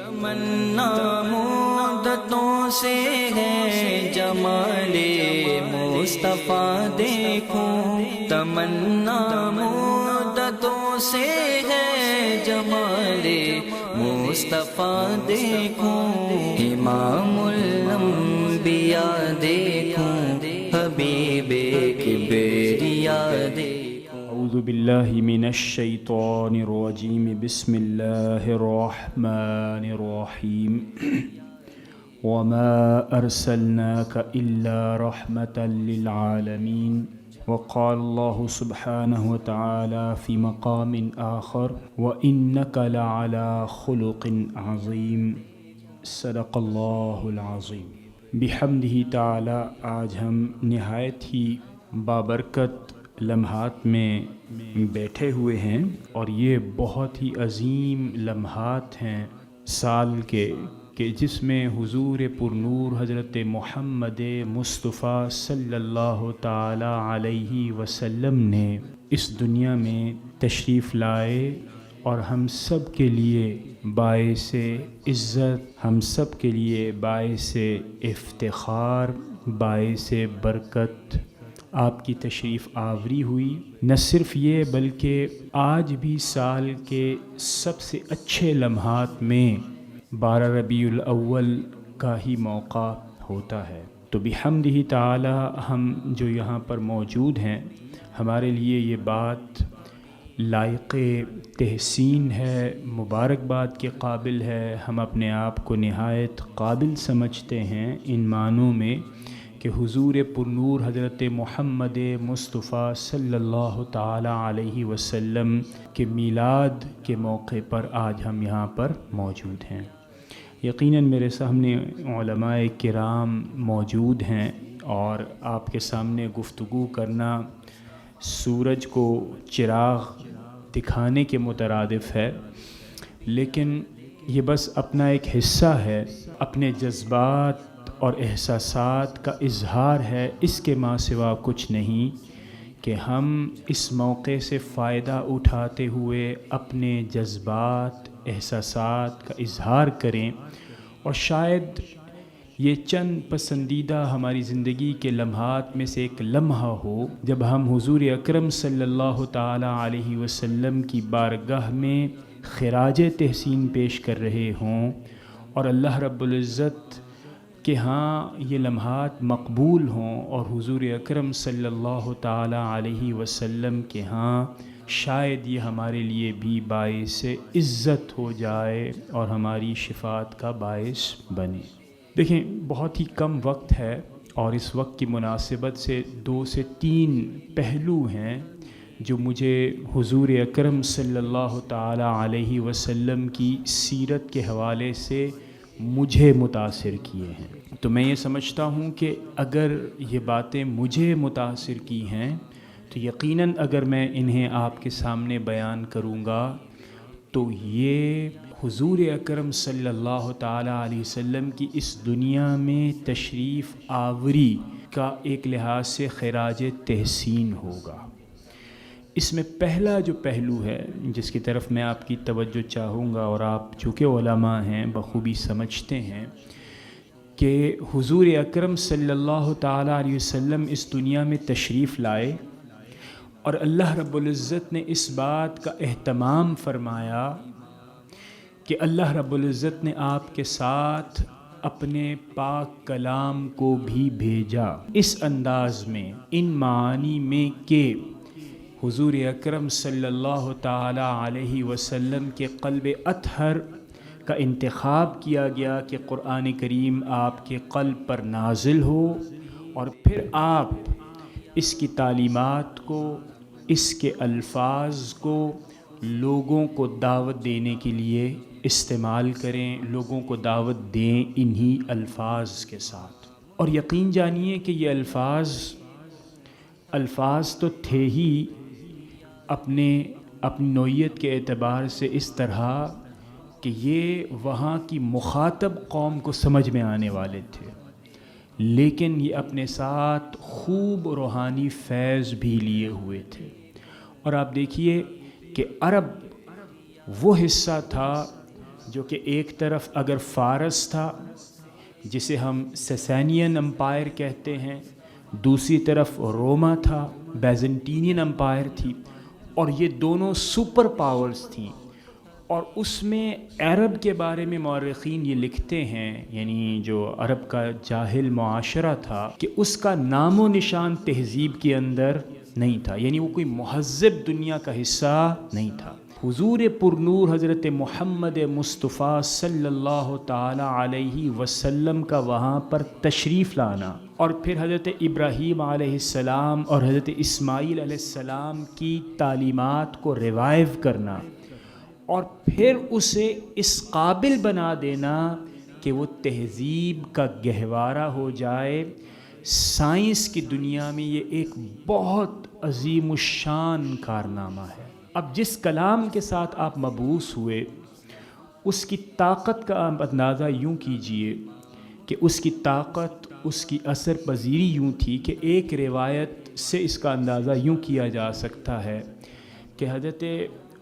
تمنا مدتوں سے ہے جمال مصطفیٰ دیکھوں، تمنا مدتوں سے ہے جمال مصطفیٰ دیکھوں، امام الانبیاء دیکھوں، حبیب کبریا دیکھوں۔ اعوذ باللہ من الشیطان الرجیم، بسم اللہ الرحمن الرحیم۔ وما ارسلناک الا رحمة للعالمین۔ وقال اللہ سبحانہ وتعالی فی مقام آخر وإنک لعلی خلق عظیم۔ صدق اللہ العظیم۔ بحمدہ تعالی آج ہم نہایت ہی بابرکت لمحات میں بیٹھے ہوئے ہیں، اور یہ بہت ہی عظیم لمحات ہیں سال کے کہ جس میں حضور پرنور حضرت محمد مصطفیٰ صلی اللہ تعالی علیہ وسلم نے اس دنیا میں تشریف لائے، اور ہم سب کے لیے باعث عزت، ہم سب کے لیے باعث افتخار، باعث برکت آپ کی تشریف آوری ہوئی۔ نہ صرف یہ بلکہ آج بھی سال کے سب سے اچھے لمحات میں 12 ربیع الاول کا ہی موقع ہوتا ہے۔ تو بحمدہ تعالی ہم جو یہاں پر موجود ہیں، ہمارے لیے یہ بات لائق تحسین ہے، مبارکباد کے قابل ہے۔ ہم اپنے آپ کو نہایت قابل سمجھتے ہیں ان معنوں میں کہ حضور پرنور حضرت محمد مصطفیٰ صلی اللہ تعالی علیہ وسلم کے میلاد کے موقع پر آج ہم یہاں پر موجود ہیں۔ یقیناً میرے سامنے علماء کرام موجود ہیں، اور آپ کے سامنے گفتگو کرنا سورج کو چراغ دکھانے کے مترادف ہے، لیکن یہ بس اپنا ایک حصہ ہے، اپنے جذبات اور احساسات کا اظہار ہے، اس کے ماں سوا کچھ نہیں کہ ہم اس موقع سے فائدہ اٹھاتے ہوئے اپنے جذبات، احساسات کا اظہار کریں، اور شاید یہ چند پسندیدہ ہماری زندگی کے لمحات میں سے ایک لمحہ ہو جب ہم حضور اکرم صلی اللہ تعالی علیہ وسلم کی بارگاہ میں خراج تحسین پیش کر رہے ہوں، اور اللہ رب العزت کہ ہاں یہ لمحات مقبول ہوں، اور حضور اکرم صلی اللہ تعالی علیہ وسلم کے ہاں شاید یہ ہمارے لیے بھی باعث عزت ہو جائے اور ہماری شفاعت کا باعث بنے۔ دیکھیں، بہت ہی کم وقت ہے، اور اس وقت کی مناسبت سے 2 سے 3 پہلو ہیں جو مجھے حضور اکرم صلی اللہ تعالی علیہ وسلم کی سیرت کے حوالے سے مجھے متاثر کیے ہیں۔ تو میں یہ سمجھتا ہوں کہ اگر یہ باتیں مجھے متاثر کی ہیں تو یقیناً اگر میں انہیں آپ کے سامنے بیان کروں گا تو یہ حضور اکرم صلی اللہ تعالی علیہ وسلم کی اس دنیا میں تشریف آوری کا ایک لحاظ سے خراج تحسین ہوگا۔ اس میں پہلا جو پہلو ہے جس کی طرف میں آپ کی توجہ چاہوں گا، اور آپ چونکہ علماء ہیں بخوبی سمجھتے ہیں کہ حضور اکرم صلی اللہ تعالی علیہ وسلم اس دنیا میں تشریف لائے، اور اللہ رب العزت نے اس بات کا اہتمام فرمایا کہ اللہ رب العزت نے آپ کے ساتھ اپنے پاک کلام کو بھی بھیجا، اس انداز میں، ان معانی میں کہ حضور اکرم صلی اللہ تعالی علیہ وسلم کے قلب اطہر کا انتخاب کیا گیا کہ قرآن کریم آپ کے قلب پر نازل ہو، اور پھر آپ اس کی تعلیمات کو، اس کے الفاظ کو لوگوں کو دعوت دینے کے لیے استعمال کریں، لوگوں کو دعوت دیں انہی الفاظ کے ساتھ۔ اور یقین جانیے کہ یہ الفاظ تو تھے ہی اپنی نوعیت کے اعتبار سے اس طرح کہ یہ وہاں کی مخاطب قوم کو سمجھ میں آنے والے تھے، لیکن یہ اپنے ساتھ خوب روحانی فیض بھی لیے ہوئے تھے۔ اور آپ دیکھیے کہ عرب وہ حصہ تھا جو کہ ایک طرف اگر فارس تھا جسے ہم سسینین امپائر کہتے ہیں، دوسری طرف روما تھا، بیزنٹینین امپائر تھی، اور یہ دونوں سپر پاورز تھیں۔ اور اس میں عرب کے بارے میں مورخین یہ لکھتے ہیں، یعنی جو عرب کا جاہل معاشرہ تھا، کہ اس کا نام و نشان تہذیب کے اندر نہیں تھا، یعنی وہ کوئی مہذب دنیا کا حصہ نہیں تھا۔ حضور پر نور حضرت محمد مصطفیٰ صلی اللہ تعالی علیہ وسلم کا وہاں پر تشریف لانا، اور پھر حضرت ابراہیم علیہ السلام اور حضرت اسماعیل علیہ السلام کی تعلیمات کو ریوائیو کرنا، اور پھر اسے اس قابل بنا دینا کہ وہ تہذیب کا گہوارہ ہو جائے، سائنس کی دنیا میں یہ ایک بہت عظیم الشان کارنامہ ہے۔ اب جس کلام کے ساتھ آپ مبعوث ہوئے، اس کی طاقت کا آپ اندازہ یوں کیجئے کہ اس کی طاقت، اس کی اثر پذیری یوں تھی کہ ایک روایت سے اس کا اندازہ یوں کیا جا سکتا ہے کہ حضرت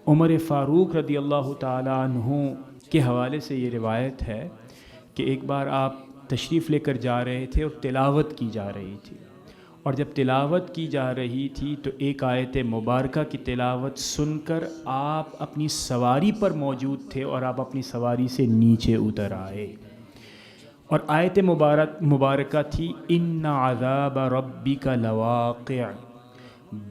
عمر فاروق رضی اللہ تعالیٰ عنہ کے حوالے سے یہ روایت ہے کہ ایک بار آپ تشریف لے کر جا رہے تھے اور تلاوت کی جا رہی تھی، اور جب تلاوت کی جا رہی تھی تو ایک آیت مبارکہ کی تلاوت سن کر آپ اپنی سواری پر موجود تھے اور آپ اپنی سواری سے نیچے اتر آئے، اور آیت مبارکہ تھی ان عذاب ربک لواقع،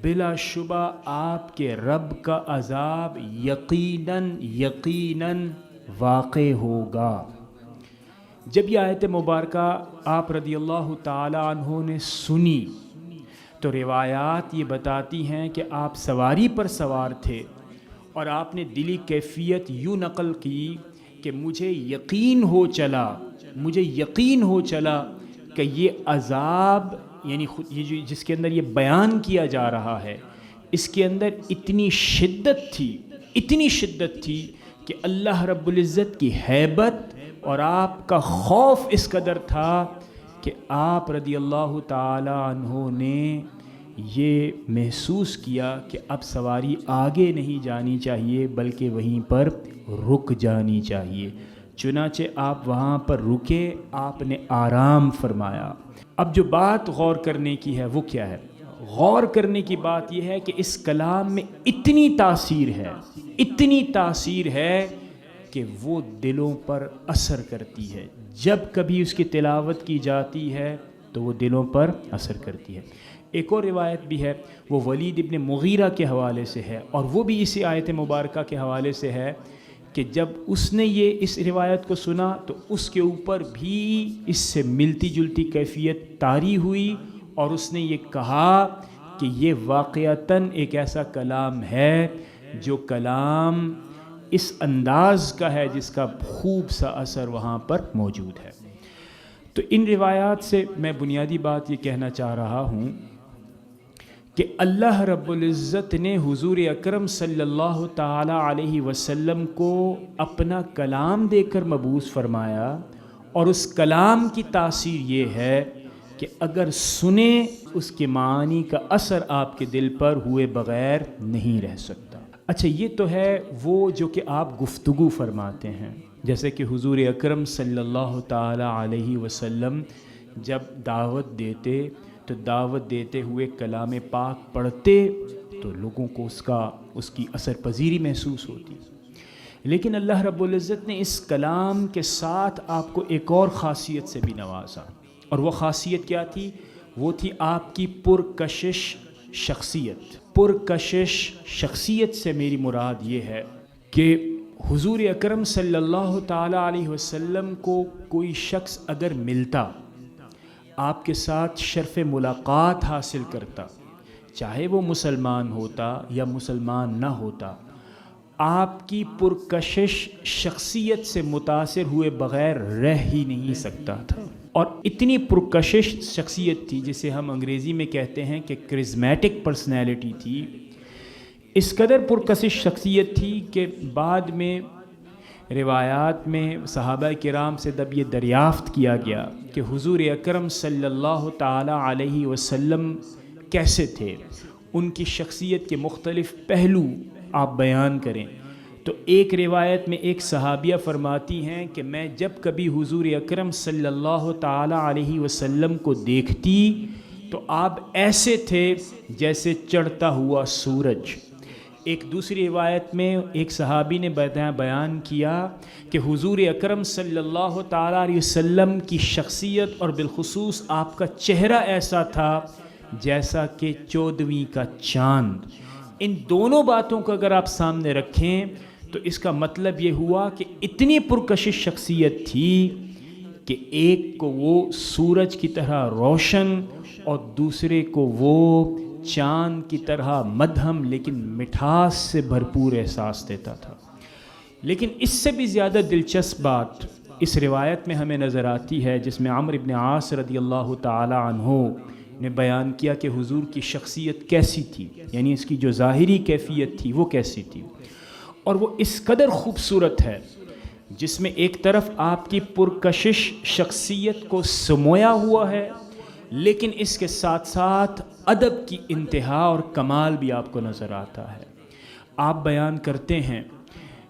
بلا شبہ آپ کے رب کا عذاب یقیناً واقع ہوگا۔ جب یہ آیت مبارکہ آپ رضی اللہ تعالی عنہ نے سنی تو روایات یہ بتاتی ہیں کہ آپ سواری پر سوار تھے اور آپ نے دلی کیفیت یوں نقل کی کہ مجھے یقین ہو چلا کہ یہ عذاب، یعنی یہ جس کے اندر یہ بیان کیا جا رہا ہے، اس کے اندر اتنی شدت تھی کہ اللہ رب العزت کی ہیبت اور آپ کا خوف اس قدر تھا کہ آپ رضی اللہ تعالی عنہ نے یہ محسوس کیا کہ اب سواری آگے نہیں جانی چاہیے بلکہ وہیں پر رک جانی چاہیے، چنانچہ آپ وہاں پر رکے، آپ نے آرام فرمایا۔ اب جو بات غور کرنے کی ہے وہ کیا ہے؟ غور کرنے کی بات یہ ہے کہ اس کلام میں اتنی تاثیر ہے کہ وہ دلوں پر اثر کرتی ہے، جب کبھی اس کی تلاوت کی جاتی ہے تو وہ دلوں پر اثر کرتی ہے۔ ایک اور روایت بھی ہے، وہ ولید ابن مغیرہ کے حوالے سے ہے، اور وہ بھی اسی آیت مبارکہ کے حوالے سے ہے کہ جب اس نے اس روایت کو سنا تو اس کے اوپر بھی اس سے ملتی جلتی کیفیت طاری ہوئی، اور اس نے یہ کہا کہ یہ واقعتاً ایک ایسا کلام ہے جو کلام اس انداز کا ہے جس کا خوب سا اثر وہاں پر موجود ہے۔ تو ان روایات سے میں بنیادی بات یہ کہنا چاہ رہا ہوں کہ اللہ رب العزت نے حضور اکرم صلی اللہ تعالی علیہ وسلم کو اپنا کلام دے کر مبعوث فرمایا، اور اس کلام کی تاثیر یہ ہے کہ اگر سنیں اس کے معانی کا اثر آپ کے دل پر ہوئے بغیر نہیں رہ سکتا۔ اچھا، یہ تو ہے وہ جو کہ آپ گفتگو فرماتے ہیں، جیسے کہ حضور اکرم صلی اللہ تعالی علیہ وسلم جب دعوت دیتے تو دعوت دیتے ہوئے کلام پاک پڑھتے تو لوگوں کو اس کی اثر پذیری محسوس ہوتی، لیکن اللہ رب العزت نے اس کلام کے ساتھ آپ کو ایک اور خاصیت سے بھی نوازا، اور وہ خاصیت کیا تھی؟ وہ تھی آپ کی پرکشش شخصیت سے میری مراد یہ ہے کہ حضور اکرم صلی اللہ تعالی علیہ وسلم کو کوئی شخص اگر ملتا، آپ کے ساتھ شرف ملاقات حاصل کرتا، چاہے وہ مسلمان ہوتا یا مسلمان نہ ہوتا، آپ کی پرکشش شخصیت سے متاثر ہوئے بغیر رہ ہی نہیں سکتا تھا۔ اور اتنی پرکشش شخصیت تھی جسے ہم انگریزی میں کہتے ہیں کہ کرزمیٹک پرسنالٹی تھی، اس قدر پرکشش شخصیت تھی کہ بعد میں روایات میں صحابہ کرام سے جب یہ دریافت کیا گیا کہ حضور اکرم صلی اللہ تعالی علیہ وسلم کیسے تھے، ان کی شخصیت کے مختلف پہلو آپ بیان کریں، تو ایک روایت میں ایک صحابیہ فرماتی ہیں کہ میں جب کبھی حضور اکرم صلی اللہ تعالی علیہ وسلم کو دیکھتی تو آپ ایسے تھے جیسے چڑھتا ہوا سورج۔ ایک دوسری روایت میں ایک صحابی نے بیان کیا کہ حضور اکرم صلی اللہ تعالی علیہ وسلم کی شخصیت اور بالخصوص آپ کا چہرہ ایسا تھا جیسا کہ 14ویں کا چاند۔ ان دونوں باتوں کو اگر آپ سامنے رکھیں تو اس کا مطلب یہ ہوا کہ اتنی پرکشش شخصیت تھی کہ ایک کو وہ سورج کی طرح روشن اور دوسرے کو وہ چاند کی طرح مدھم لیکن مٹھاس سے بھرپور احساس دیتا تھا۔ لیکن اس سے بھی زیادہ دلچسپ بات اس روایت میں ہمیں نظر آتی ہے جس میں عمرو بن عاص رضی اللہ تعالی عنہ نے بیان کیا کہ حضور کی شخصیت کیسی تھی، یعنی اس کی جو ظاہری کیفیت تھی وہ کیسی تھی، اور وہ اس قدر خوبصورت ہے جس میں ایک طرف آپ کی پرکشش شخصیت کو سمویا ہوا ہے لیکن اس کے ساتھ ساتھ ادب کی انتہا اور کمال بھی آپ کو نظر آتا ہے۔ آپ بیان کرتے ہیں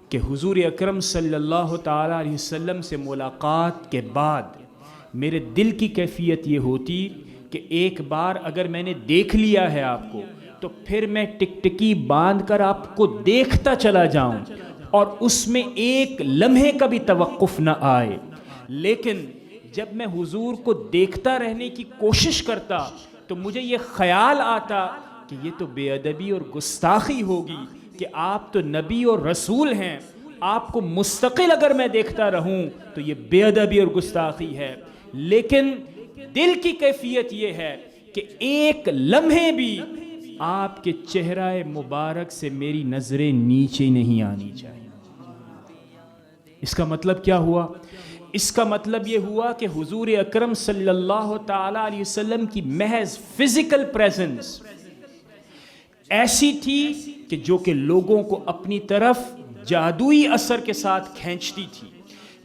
کہ حضور اکرم صلی اللہ تعالی علیہ وسلم سے ملاقات کے بعد میرے دل کی کیفیت یہ ہوتی کہ ایک بار اگر میں نے دیکھ لیا ہے آپ کو تو پھر میں ٹکٹکی باندھ کر آپ کو دیکھتا چلا جاؤں اور اس میں ایک لمحے کا بھی توقف نہ آئے۔ لیکن جب میں حضور کو دیکھتا رہنے کی کوشش کرتا تو مجھے یہ خیال آتا کہ یہ تو بے ادبی اور گستاخی ہوگی کہ آپ تو نبی اور رسول ہیں، آپ کو مستقل اگر میں دیکھتا رہوں تو یہ بے ادبی اور گستاخی ہے۔ لیکن دل کی کیفیت یہ ہے کہ ایک لمحے بھی آپ کے چہرہ مبارک سے میری نظریں نیچے نہیں آنی چاہیے۔ اس کا مطلب کیا ہوا؟ اس کا مطلب یہ ہوا کہ حضور اکرم صلی اللہ تعالی علیہ وسلم کی محض فزیکل پریزنس ایسی تھی کہ جو کہ لوگوں کو اپنی طرف جادوئی اثر کے ساتھ کھینچتی تھی،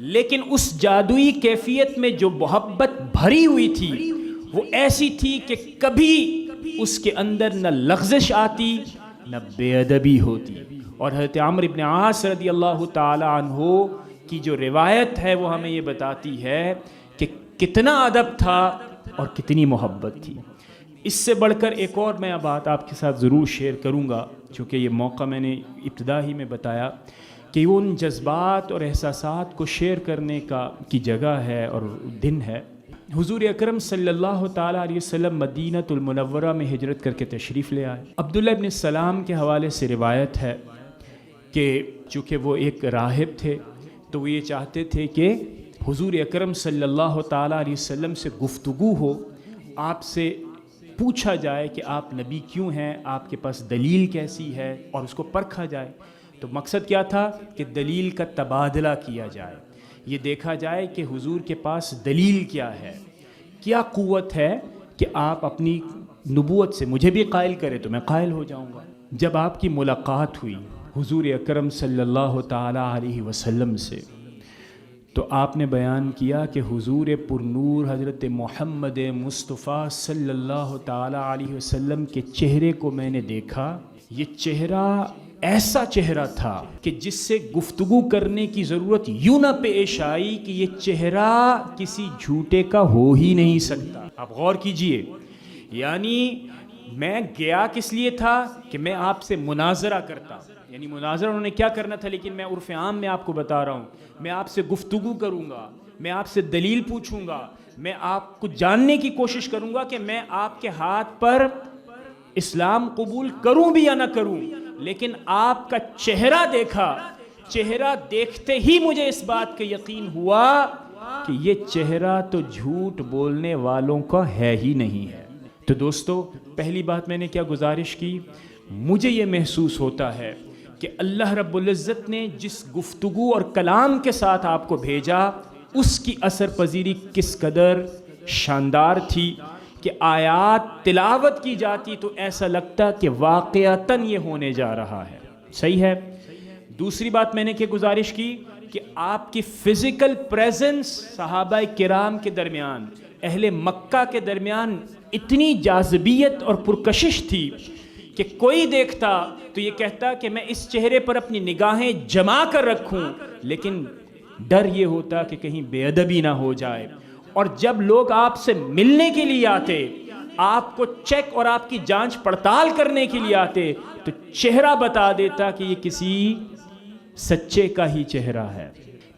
لیکن اس جادوئی کیفیت میں جو محبت بھری ہوئی تھی وہ ایسی تھی کہ کبھی اس کے اندر نہ لغزش آتی نہ بے ادبی ہوتی۔ اور حضرت عمرو بن عاص رضی اللہ تعالی عنہ کی جو روایت ہے وہ ہمیں یہ بتاتی ہے کہ کتنا ادب تھا اور کتنی محبت تھی۔ اس سے بڑھ کر ایک اور میں بات آپ کے ساتھ ضرور شیئر کروں گا، چونکہ یہ موقع میں نے ابتدا ہی میں بتایا کہ وہ ان جذبات اور احساسات کو شیئر کرنے کی جگہ ہے اور دن ہے۔ حضور اکرم صلی اللہ تعالیٰ علیہ وسلم مدینۃ المنورہ میں ہجرت کر کے تشریف لے آئے۔ عبداللہ ابن السلام کے حوالے سے روایت ہے کہ چونکہ وہ ایک راہب تھے تو وہ یہ چاہتے تھے کہ حضور اکرم صلی اللہ تعالیٰ علیہ وسلم سے گفتگو ہو، آپ سے پوچھا جائے کہ آپ نبی کیوں ہیں، آپ کے پاس دلیل کیسی ہے، اور اس کو پرکھا جائے۔ تو مقصد کیا تھا کہ دلیل کا تبادلہ کیا جائے، یہ دیکھا جائے کہ حضور کے پاس دلیل کیا ہے، کیا قوت ہے کہ آپ اپنی نبوت سے مجھے بھی قائل کرے تو میں قائل ہو جاؤں گا۔ جب آپ کی ملاقات ہوئی حضور اکرم صلی اللہ تعالیٰ علیہ وسلم سے تو آپ نے بیان کیا کہ حضور پر نور حضرت محمد مصطفیٰ صلی اللہ تعالیٰ علیہ وسلم کے چہرے کو میں نے دیکھا، یہ چہرہ ایسا چہرہ تھا کہ جس سے گفتگو کرنے کی ضرورت یوں نہ پیش آئی کہ یہ چہرہ کسی جھوٹے کا ہو ہی نہیں سکتا۔ آپ غور کیجئے، یعنی میں گیا کس لیے تھا کہ میں آپ سے مناظرہ کرتا، یعنی مناظرہ انہوں نے کیا کرنا تھا، لیکن میں عرف عام میں آپ کو بتا رہا ہوں، میں آپ سے گفتگو کروں گا، میں آپ سے دلیل پوچھوں گا، میں آپ کو جاننے کی کوشش کروں گا کہ میں آپ کے ہاتھ پر اسلام قبول کروں بھی یا نہ کروں۔ لیکن آپ کا چہرہ دیکھا، چہرہ دیکھتے ہی مجھے اس بات کا یقین ہوا کہ یہ چہرہ تو جھوٹ بولنے والوں کا ہے ہی نہیں ہے۔ تو دوستو، پہلی بات میں نے کیا گزارش کی، مجھے یہ محسوس ہوتا ہے کہ اللہ رب العزت نے جس گفتگو اور کلام کے ساتھ آپ کو بھیجا اس کی اثر پذیری کس قدر شاندار تھی کہ آیات تلاوت کی جاتی تو ایسا لگتا کہ واقعتاً یہ ہونے جا رہا ہے۔ صحیح ہے۔ دوسری بات میں نے کیا گزارش کی کہ آپ کی فزیکل پریزنس صحابہ کرام کے درمیان، اہل مکہ کے درمیان اتنی جاذبیت اور پرکشش تھی کہ کوئی دیکھتا تو یہ کہتا کہ میں اس چہرے پر اپنی نگاہیں جما کر رکھوں، لیکن ڈر یہ ہوتا کہ کہیں بے ادبی نہ ہو جائے. اور جب لوگ آپ سے ملنے کے لیے آتے، آپ کو چیک اور آپ کی جانچ پڑتال کرنے کے لیے آتے، تو چہرہ بتا دیتا کہ یہ کسی سچے کا ہی چہرہ ہے.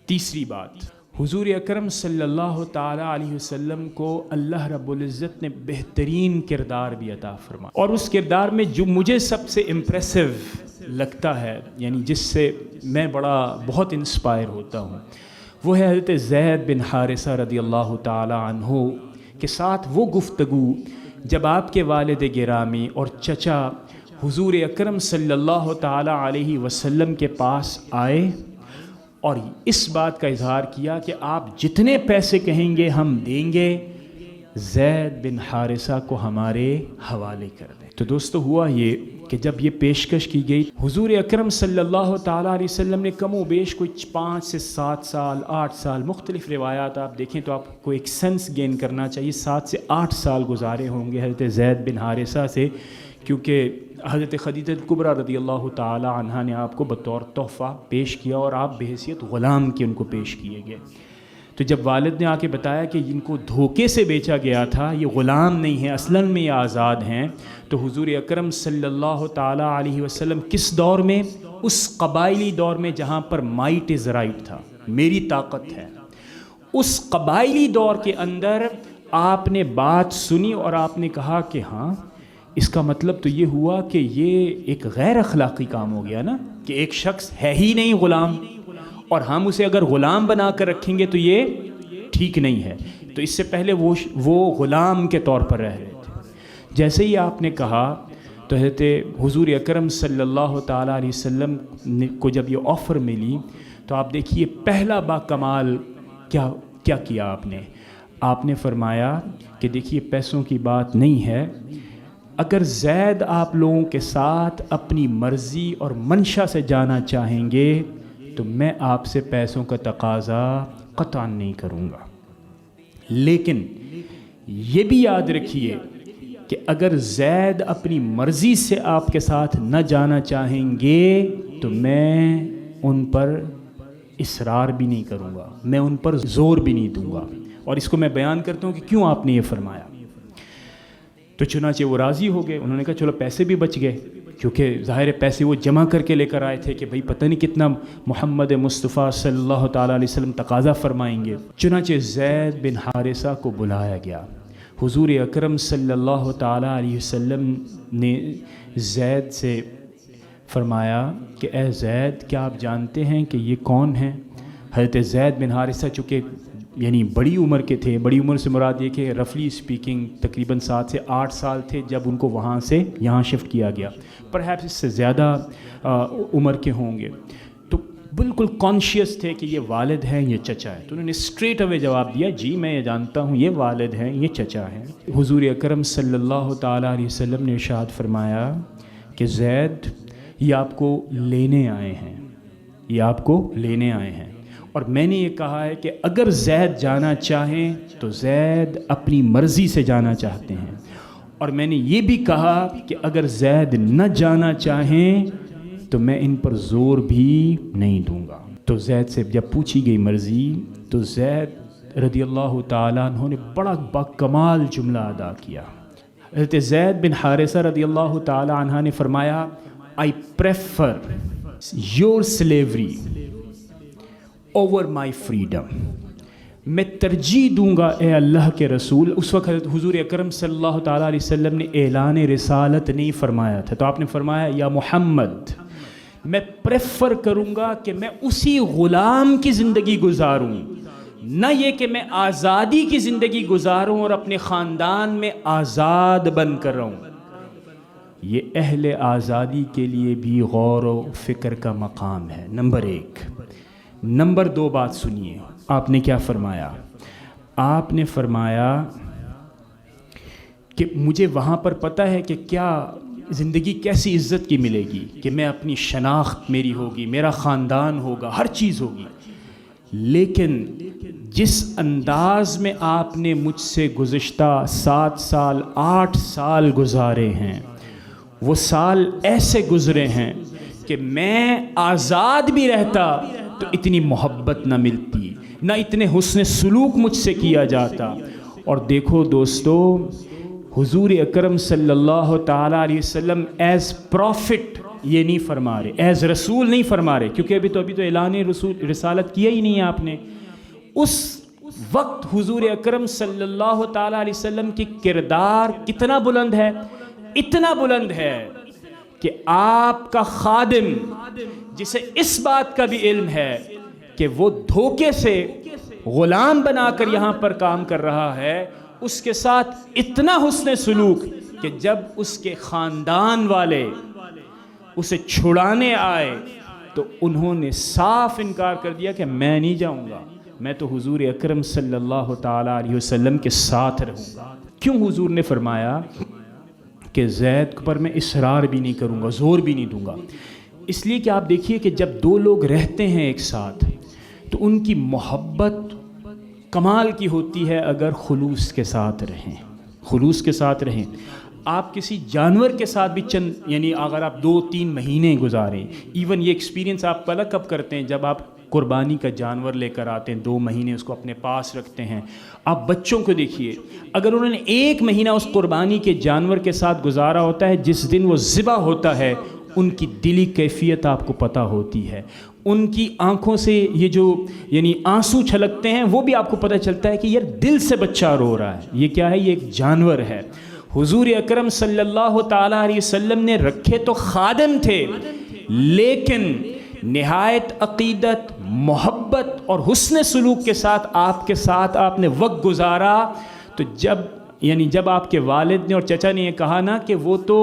تیسری بات، حضور اکرم صلی اللہ تعالیٰ علیہ وسلم کو اللہ رب العزت نے بہترین کردار بھی عطا فرمایا، اور اس کردار میں جو مجھے سب سے امپریسو لگتا ہے، یعنی جس سے میں بہت انسپائر ہوتا ہوں، وہ ہے حضرت زید بن حارثہ رضی اللہ تعالیٰ عنہ کے ساتھ وہ گفتگو جب آپ کے والد گرامی اور چچا حضور اکرم صلی اللہ تعالیٰ علیہ وسلم کے پاس آئے اور اس بات کا اظہار کیا کہ آپ جتنے پیسے کہیں گے ہم دیں گے، زید بن حارثہ کو ہمارے حوالے کر دیں. تو دوستو ہوا یہ کہ جب یہ پیشکش کی گئی، حضور اکرم صلی اللہ تعالیٰ علیہ وسلم نے کم و بیش کوئی 5 سے 7 سال 8 سال مختلف روایات آپ دیکھیں تو آپ کو ایک سینس گین کرنا چاہیے، 7 سے 8 سال گزارے ہوں گے حضرت زید بن حارثہ سے، کیونکہ حضرت خدیجہ کبریٰ رضی اللہ تعالیٰ عنہا نے آپ کو بطور تحفہ پیش کیا اور آپ بحیثیت غلام کے ان کو پیش کیے گئے. تو جب والد نے آ کے بتایا کہ ان کو دھوکے سے بیچا گیا تھا، یہ غلام نہیں ہیں، اصلاً میں یہ آزاد ہیں، تو حضور اکرم صلی اللہ تعالیٰ علیہ وسلم کس دور میں؟ اس قبائلی دور میں جہاں پر مائٹ از رائٹ تھا، میری طاقت ہے، اس قبائلی دور کے اندر آپ نے بات سنی اور آپ نے کہا کہ ہاں، اس کا مطلب تو یہ ہوا کہ یہ ایک غیر اخلاقی کام ہو گیا نا، کہ ایک شخص ہے ہی نہیں غلام اور ہم اسے اگر غلام بنا کر رکھیں گے تو یہ ٹھیک نہیں ہے. تو اس سے پہلے وہ غلام کے طور پر رہ رہے تھے. جیسے ہی آپ نے کہا تو حضرت حضور اکرم صلی اللہ تعالیٰ علیہ وسلم کو جب یہ آفر ملی تو آپ دیکھیے پہلا با کمال کیا کیا آپ نے فرمایا کہ دیکھیے پیسوں کی بات نہیں ہے، اگر زید آپ لوگوں کے ساتھ اپنی مرضی اور منشا سے جانا چاہیں گے تو میں آپ سے پیسوں کا تقاضا قطعاً نہیں کروں گا، لیکن یہ بھی یاد رکھیے کہ اگر زید اپنی مرضی سے آپ کے ساتھ نہ جانا چاہیں گے تو میں ان پر اصرار بھی نہیں کروں گا، میں ان پر زور بھی نہیں دوں گا. اور اس کو میں بیان کرتا ہوں کہ کیوں آپ نے یہ فرمایا. تو چنانچہ وہ راضی ہو گئے، انہوں نے کہا چلو پیسے بھی بچ گئے، کیونکہ ظاہر پیسے وہ جمع کر کے لے کر آئے تھے کہ بھئی پتہ نہیں کتنا محمد مصطفیٰ صلی اللہ تعالیٰ علیہ وسلم تقاضا فرمائیں گے. چنانچہ زید بن حارثہ کو بلایا گیا. حضور اکرم صلی اللہ تعالیٰ علیہ وسلم نے زید سے فرمایا کہ اے زید، کیا آپ جانتے ہیں کہ یہ کون ہیں؟ حضرت زید بن حارثہ چونکہ یعنی بڑی عمر کے تھے، بڑی عمر سے مراد یہ کہ رفلی اسپیکنگ تقریباً 7 سے 8 سال تھے جب ان کو وہاں سے یہاں شفٹ کیا گیا، پرہیپس اس سے زیادہ عمر کے ہوں گے. تو بالکل کانشیس تھے کہ یہ والد ہیں، یہ چچا ہیں. تو انہوں نے اسٹریٹ اوے جواب دیا، جی میں یہ جانتا ہوں یہ والد ہیں، یہ چچا ہیں. حضور اکرم صلی اللہ تعالیٰ علیہ وسلم نے ارشاد فرمایا کہ زید یہ آپ کو لینے آئے ہیں، یہ آپ کو لینے آئے ہیں. اور میں نے یہ کہا ہے کہ اگر زید جانا چاہیں تو زید اپنی مرضی سے جانا چاہتے ہیں، اور میں نے یہ بھی کہا کہ اگر زید نہ جانا چاہیں تو میں ان پر زور بھی نہیں دوں گا. تو زید سے جب پوچھی گئی مرضی تو زید رضی اللہ تعالیٰ عنہ نے بڑا باکمال جملہ ادا کیا. حضرت زید بن حارثہ رضی اللہ تعالیٰ عنہ نے فرمایا I prefer your slavery over my freedom. میں ترجیح دوں گا اے اللہ کے رسول. اس وقت حضور اکرم صلی اللہ تعالیٰ علیہ وسلم نے اعلان رسالت نہیں فرمایا تھا، تو آپ نے فرمایا یا محمد، میں پریفر کروں گا کہ میں اسی غلام کی زندگی گزاروں، نہ یہ کہ میں آزادی کی زندگی گزاروں اور اپنے خاندان میں آزاد بن کر رہوں. یہ اہل آزادی کے لیے بھی غور و فکر کا مقام ہے، نمبر 1. نمبر 2 بات سنیے، آپ نے کیا فرمایا؟ آپ نے فرمایا کہ مجھے وہاں پر پتہ ہے کہ کیا زندگی کیسی عزت کی ملے گی، کہ میں اپنی شناخت میری ہوگی، میرا خاندان ہوگا، ہر چیز ہوگی، لیکن جس انداز میں آپ نے مجھ سے گزشتہ 7 سال 8 سال گزارے ہیں وہ سال ایسے گزرے ہیں کہ میں آزاد بھی رہتا تو اتنی محبت نہ ملتی، نہ اتنے حسن سلوک مجھ سے کیا جاتا۔ اور دیکھو دوستو، حضور اکرم صلی اللہ تعالیٰ علیہ وسلم ایز پروفٹ یہ نہیں فرما رہے، ایز رسول نہیں فرما رہے، کیونکہ ابھی تو اعلان رسالت کیا ہی نہیں ہے آپ نے۔ اس وقت حضور اکرم صلی اللہ تعالیٰ علیہ وسلم کی کردار کتنا بلند ہے، اتنا بلند ہے کہ آپ کا خادم جسے اس بات کا بھی علم ہے کہ وہ دھوکے سے غلام بنا کر یہاں پر کام کر رہا ہے، اس کے ساتھ اتنا حسن سلوک کہ جب اس کے خاندان والے اسے چھڑانے آئے تو انہوں نے صاف انکار کر دیا کہ میں نہیں جاؤں گا، میں تو حضور اکرم صلی اللہ تعالیٰ علیہ وسلم کے ساتھ رہوں گا۔ کیوں حضور نے فرمایا کہ زید پر میں اصرار بھی نہیں کروں گا، زور بھی نہیں دوں گا؟ اس لیے کہ آپ دیکھیے کہ جب دو لوگ رہتے ہیں ایک ساتھ تو ان کی محبت کمال کی ہوتی ہے اگر خلوص کے ساتھ رہیں، خلوص کے ساتھ رہیں۔ آپ کسی جانور کے ساتھ بھی یعنی اگر آپ 2-3 مہینے گزاریں، ایون یہ ایکسپیرینس آپ پہلا کب کرتے ہیں؟ جب آپ قربانی کا جانور لے کر آتے ہیں، 2 مہینے اس کو اپنے پاس رکھتے ہیں۔ آپ بچوں کو دیکھیے، اگر انہوں نے 1 مہینہ اس قربانی کے جانور کے ساتھ گزارا ہوتا ہے، جس دن وہ ذبح ہوتا ہے ان کی دلی کیفیت آپ کو پتہ ہوتی ہے، ان کی آنکھوں سے یہ جو یعنی آنسو چھلکتے ہیں وہ بھی آپ کو پتہ چلتا ہے کہ یار دل سے بچہ رو رہا ہے، یہ کیا ہے؟ یہ ایک جانور ہے۔ حضور اکرم صلی اللہ تعالیٰ علیہ وسلم نے رکھے تو خادم تھے، لیکن نہایت عقیدت، محبت اور حسن سلوک کے ساتھ آپ نے وقت گزارا۔ تو جب آپ کے والد نے اور چچا نے یہ کہا نا کہ وہ تو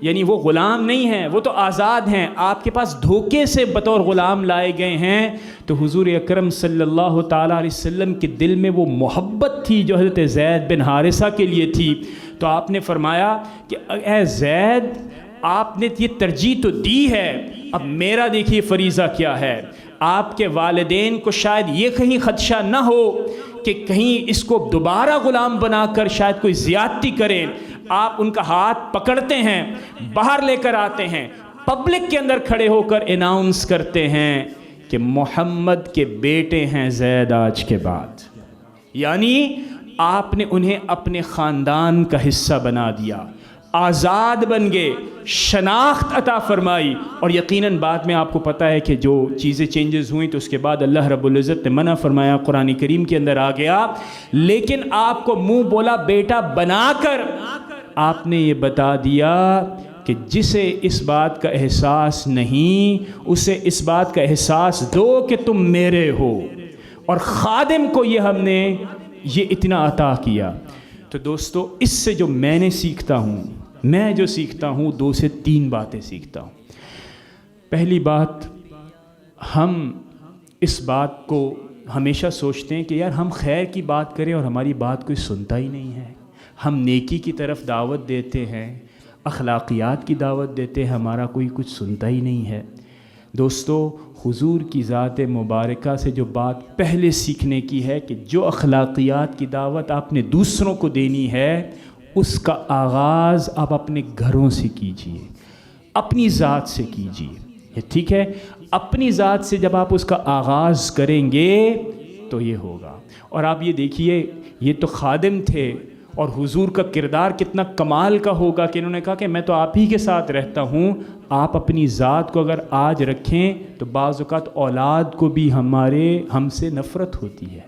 یعنی وہ غلام نہیں ہیں، وہ تو آزاد ہیں، آپ کے پاس دھوکے سے بطور غلام لائے گئے ہیں، تو حضور اکرم صلی اللہ تعالیٰ علیہ وسلم کے دل میں وہ محبت تھی جو حضرت زید بن حارثہ کے لیے تھی۔ تو آپ نے فرمایا کہ اے زید، آپ نے یہ ترجیح تو دی ہے، اب میرا دیکھیے فریضہ کیا ہے۔ آپ کے والدین کو شاید یہ کہیں خدشہ نہ ہو کہ کہیں اس کو دوبارہ غلام بنا کر شاید کوئی زیادتی کریں، آپ ان کا ہاتھ پکڑتے ہیں، باہر لے کر آتے ہیں، پبلک کے اندر کھڑے ہو کر اناؤنس کرتے ہیں کہ محمد کے بیٹے ہیں زید آج کے بعد۔ یعنی آپ نے انہیں اپنے خاندان کا حصہ بنا دیا، آزاد بن گئے، شناخت عطا فرمائی۔ اور یقیناً بعد میں آپ کو پتہ ہے کہ جو چیزیں چینجز ہوئیں تو اس کے بعد اللہ رب العزت نے منع فرمایا، قرآن کریم کے اندر آ گیا، لیکن آپ کو منہ بولا بیٹا بنا کر آپ نے یہ بتا دیا کہ جسے اس بات کا احساس نہیں اسے اس بات کا احساس دو کہ تم میرے ہو، اور خادم کو یہ ہم نے یہ اتنا عطا کیا۔ تو دوستو، اس سے جو میں نے سیکھتا ہوں، میں جو سیکھتا ہوں 2 سے 3 باتیں سیکھتا ہوں۔ پہلی بات، ہم اس بات کو ہمیشہ سوچتے ہیں کہ یار ہم خیر کی بات کریں اور ہماری بات کوئی سنتا ہی نہیں ہے، ہم نیکی کی طرف دعوت دیتے ہیں، اخلاقیات کی دعوت دیتے ہیں، ہمارا کوئی کچھ سنتا ہی نہیں ہے۔ دوستو، حضور کی ذات مبارکہ سے جو بات پہلے سیکھنے کی ہے کہ جو اخلاقیات کی دعوت آپ نے دوسروں کو دینی ہے اس کا آغاز آپ اپنے گھروں سے کیجئے، اپنی ذات سے کیجئے، ٹھیک ہے؟ اپنی ذات سے جب آپ اس کا آغاز کریں گے تو یہ ہوگا۔ اور آپ یہ دیکھیے، یہ تو خادم تھے، اور حضور کا کردار کتنا کمال کا ہوگا کہ انہوں نے کہا کہ میں تو آپ ہی کے ساتھ رہتا ہوں۔ آپ اپنی ذات کو اگر آج رکھیں تو بعض اوقات اولاد کو بھی ہم سے نفرت ہوتی ہے،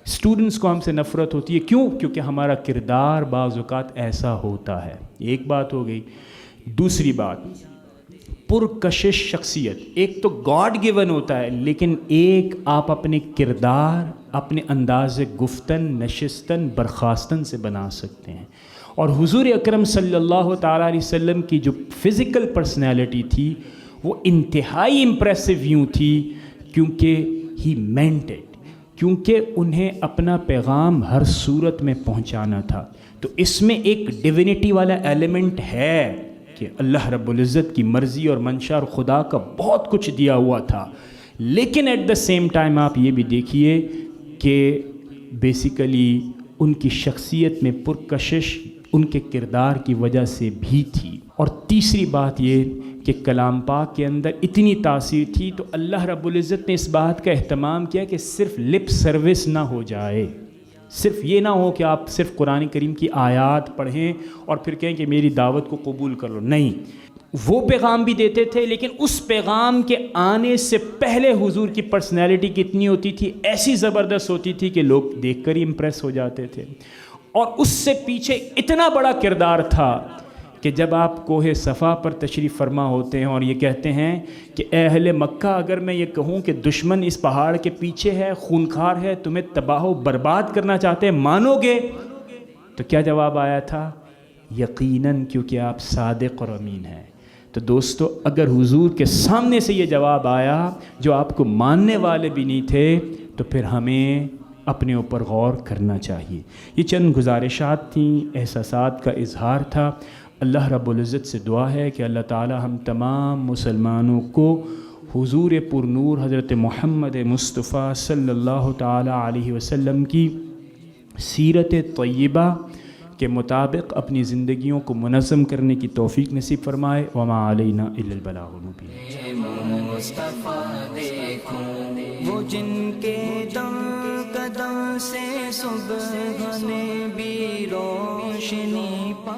اسٹوڈنٹس کو ہم سے نفرت ہوتی ہے۔ کیوں؟ کیونکہ ہمارا کردار بعض اوقات ایسا ہوتا ہے۔ ایک بات ہو گئی۔ دوسری بات، پرکشش شخصیت ایک تو گاڈ گیون ہوتا ہے، لیکن ایک آپ اپنے کردار، اپنے انداز گفتن، نشستن، برخاستن سے بنا سکتے ہیں۔ اور حضور اکرم صلی اللہ تعالیٰ علیہ وسلم کی جو فزیکل پرسنالٹی تھی وہ انتہائی امپریسو یوں تھی کیونکہ ہی مینٹ اٹ، کیونکہ انہیں اپنا پیغام ہر صورت میں پہنچانا تھا۔ تو اس میں ایک ڈیوینٹی والا ایلیمنٹ ہے کہ اللہ رب العزت کی مرضی اور منشا اور خدا کا بہت کچھ دیا ہوا تھا، لیکن ایٹ دا سیم ٹائم آپ یہ بھی دیکھیے کہ بیسیکلی ان کی شخصیت میں پرکشش ان کے کردار کی وجہ سے بھی تھی۔ اور تیسری بات یہ کہ کلام پاک کے اندر اتنی تاثیر تھی تو اللہ رب العزت نے اس بات کا اہتمام کیا کہ صرف لپ سروس نہ ہو جائے، صرف یہ نہ ہو کہ آپ صرف قرآن کریم کی آیات پڑھیں اور پھر کہیں کہ میری دعوت کو قبول کر لو، نہیں، وہ پیغام بھی دیتے تھے لیکن اس پیغام کے آنے سے پہلے حضور کی پرسنالٹی کتنی ہوتی تھی، ایسی زبردست ہوتی تھی کہ لوگ دیکھ کر ہی امپریس ہو جاتے تھے، اور اس سے پیچھے اتنا بڑا کردار تھا کہ جب آپ کوہ صفا پر تشریف فرما ہوتے ہیں اور یہ کہتے ہیں کہ اے اہل مکہ، اگر میں یہ کہوں کہ دشمن اس پہاڑ کے پیچھے ہے، خونخوار ہے، تمہیں تباہ و برباد کرنا چاہتے ہیں، مانو گے؟ تو کیا جواب آیا تھا؟ یقیناً، کیونکہ آپ صادق اور امین ہیں۔ تو دوستو، اگر حضور کے سامنے سے یہ جواب آیا جو آپ کو ماننے والے بھی نہیں تھے، تو پھر ہمیں اپنے اوپر غور کرنا چاہیے۔ یہ چند گزارشات تھیں، احساسات کا اظہار تھا۔ اللہ رب العزت سے دعا ہے کہ اللہ تعالی ہم تمام مسلمانوں کو حضور پر نور حضرت محمد مصطفیٰ صلی اللہ تعالی علیہ وسلم کی سیرت طیبہ کے مطابق اپنی زندگیوں کو منظم کرنے کی توفیق نصیب فرمائے۔ وما علینا الا البلاغ المبین۔ مصطفیٰ دیکھو وہ جن کے قدم سے صبح میں بھی روشنی پا